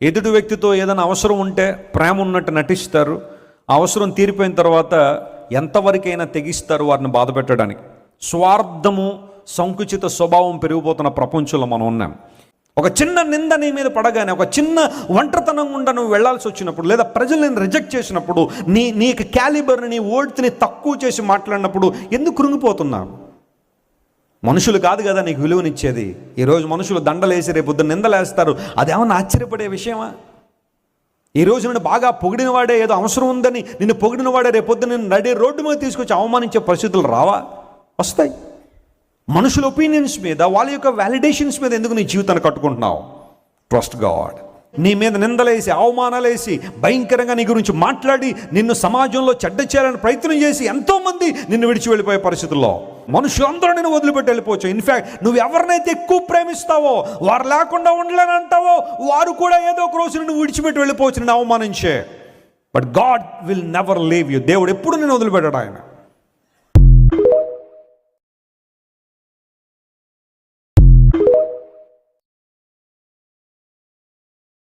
ఎదుటి వ్యక్తితో ఏదైనా అవసరం ఉంటే ప్రేమ ఉన్నట్టు నటిస్తారు, అవసరం తీరిపోయిన తర్వాత ఎంతవరకైనా తెగిస్తారు వారిని బాధ పెట్టడానికి. స్వార్థము, సంకుచిత స్వభావం పెరిగిపోతున్న ప్రపంచంలో మనం ఉన్నాం. ఒక చిన్న నింద నీ మీద పడగానే, ఒక చిన్న ఒంటరితనం గుండా నువ్వు వెళ్లాల్సి వచ్చినప్పుడు, లేదా ప్రజలు నేను రిజెక్ట్ చేసినప్పుడు, నీకు క్యాలిబర్ని, నీ ఓల్డ్ని తక్కువ చేసి మాట్లాడినప్పుడు ఎందుకు కృంగిపోతున్నావు? మనుషులు కాదు కదా నీకు విలువనిచ్చేది. ఈరోజు మనుషులు దండలేసి రేపొద్దు నిందలేస్తారు. అదేమన్నా ఆశ్చర్యపడే విషయమా? ఈరోజు నిన్ను బాగా పొగిడినవాడే, ఏదో అవసరం ఉందని నిన్ను పొగిడినవాడే రేపొద్దు నిన్ను నడి రోడ్డు మీద తీసుకొచ్చి అవమానించే పరిస్థితులు రావా? వస్తాయి. మనుషుల ఒపీనియన్స్ మీద, వాళ్ళ యొక్క వ్యాలిడేషన్స్ మీద ఎందుకు నీ జీవితాన్ని కట్టుకుంటున్నావు? Trust God. నీ మీద నిందలేసి, అవమానాలేసి, భయంకరంగా నీ గురించి మాట్లాడి, నిన్ను సమాజంలో చెడ్డ చేయాలని ప్రయత్నం చేసి ఎంతోమంది నిన్ను విడిచి వెళ్ళిపోయే పరిస్థితుల్లో మనుషులందరూ నిన్ను వదిలిపెట్టి వెళ్ళిపోవచ్చు. ఇన్ఫ్యాక్ట్ నువ్వు ఎవరినైతే ఎక్కువ ప్రేమిస్తావో, వారు లేకుండా ఉండలేనంటావో, వారు కూడా ఏదో ఒక రోజు నిన్ను విడిచిపెట్టి వెళ్ళిపోవచ్చు నిన్ను అవమానించే. But God will never leave you. దేవుడు ఎప్పుడు నిన్ను వదిలిపెట్టాడు. ఆయన